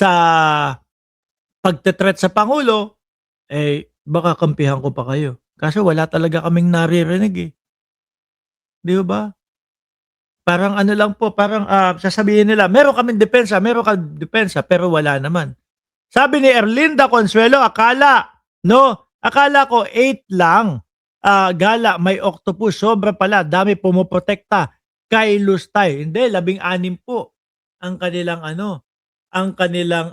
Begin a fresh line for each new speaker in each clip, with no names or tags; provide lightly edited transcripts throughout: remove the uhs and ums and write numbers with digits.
sa pagte-threat sa Pangulo, eh, baka kampihan ko pa kayo. Kaso wala talaga kaming naririnig, eh, 'di ba? Parang ano lang po, parang, sasabihin nila, meron kang depensa," pero wala naman. Sabi ni Erlinda Consuelo, akala ko 8 lang, gala may octopus, sobra pala, dami pumoprotekta kay Lustay. Hindi, 16 po ang kanilang ano, ang kanilang,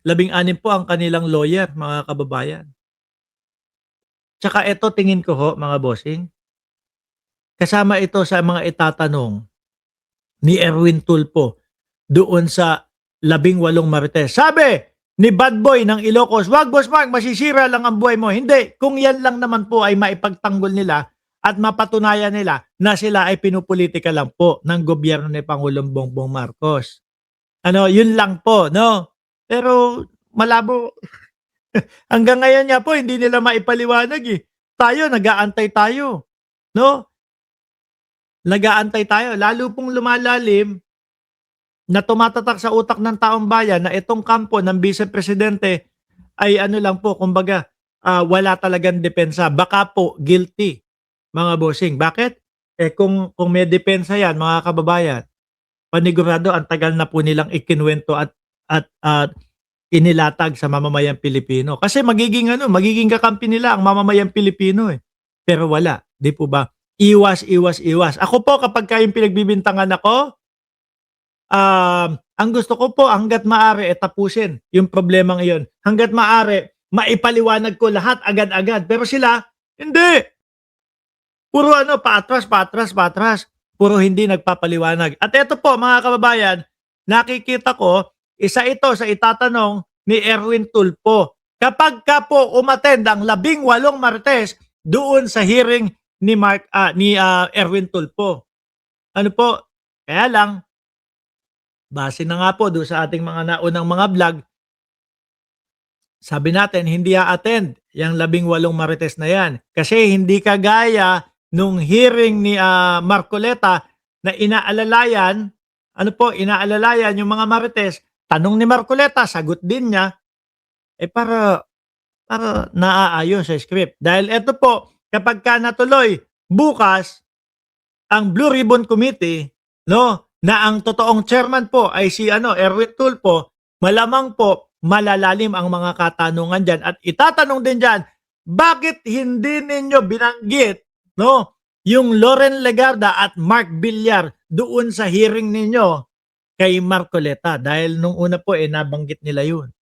16 po ang kanilang lawyer, mga kababayan. Tsaka eto tingin ko ho, mga bossing, kasama ito sa mga itatanong ni Erwin Tulfo doon sa 18 Marites. Sabi ni Bad Boy ng Ilocos, "Wag Boss Mark, masisira lang ang buhay mo." Hindi, kung yan lang naman po ay maipagtanggol nila at mapatunayan nila na sila ay pinupolitika lang po ng gobyerno ni Pangulong Bongbong Marcos. Ano, yun lang po, no? Pero malabo. Hanggang ngayon nga po hindi nila maipaliwanag, eh. Tayo nag-aantay tayo, no? Nag-aantay tayo lalo pong lumalalim na tumatatak sa utak ng taong bayan na itong kampo ng Vice Presidente ay ano lang po, kumbaga, wala talagang depensa. Baka po guilty, mga bossing. Bakit? Eh kung may depensa yan, mga kababayan, panigurado ang tagal na po nilang ikinuwento at inilatag sa mamamayang Pilipino. Kasi magiging kakampi nila ang mamamayang Pilipino, eh. Pero wala, 'di po ba? Iwas, iwas, iwas. Ako po kapag kayong pinagbibintangan ako, ang gusto ko po hangga't maaari, tapusin yung problemang iyon. Hangga't maaari, maipaliwanag ko lahat agad-agad. Pero sila, hindi. Puro ano, paatras, paatras, paatras. Puro hindi nagpapaliwanag. At eto po, mga kababayan, nakikita ko, isa ito sa itatanong ni Erwin Tulfo. Kapag ka po umattend ang 18 Martes doon sa hearing ni Erwin Tulfo. Ano po? Kaya lang, base na nga po doon sa ating mga naunang mga vlog, sabi natin hindi a-attend yang 18 Marites na yan. Kasi hindi kagaya nung hearing ni Marcoleta na inaalalayan, ano po, inaalalayan yung mga Marites, tanong ni Marcoleta, sagot din niya, eh para naaayon sa script. Dahil eto po, kapag ka natuloy bukas ang Blue Ribbon Committee, no, na ang totoong chairman po ay si Erwin Tulfo, malamang po malalalim ang mga katanungan diyan at itatanong din diyan, bakit hindi ninyo binanggit, no, yung Loren Legarda at Mark Villar doon sa hearing ninyo kay Marcoleta dahil nung una po nabanggit nila yun.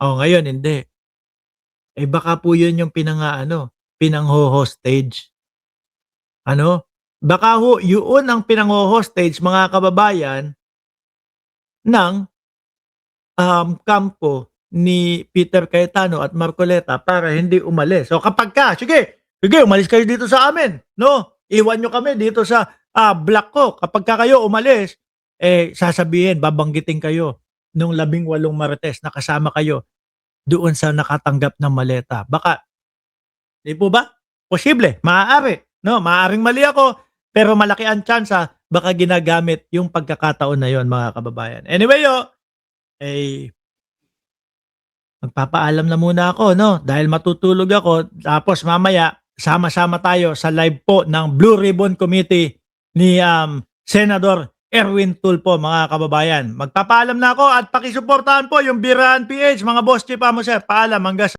Oh, ngayon hindi. Eh baka po yun yung pinangho-hostage. Ano? Baka ho yun ang pinangho-hostage, mga kababayan, ng kampo ni Peter Cayetano at Marcoleta para hindi umalis. So kapagka, sige umalis kayo dito sa amin, no? Iwan nyo kami dito sa block ko. Kapagka kayo umalis, sasabihin, babanggitin kayo nung 18 Marites na kasama kayo doon sa nakatanggap ng maleta. Baka, di po ba? Posible, maaari. No, maaaring mali ako, pero malaki ang tsansa baka ginagamit yung pagkakataon na yon, mga kababayan. Anyway, magpapaalam na muna ako, no? Dahil matutulog ako, tapos mamaya sama-sama tayo sa live po ng Blue Ribbon Committee ni Senador Erwin Tulfo, mga kababayan. Magpapaalam na ako at pakisuportahan po yung Birahan PH, mga boss chief, sir. Paalam hanggang sa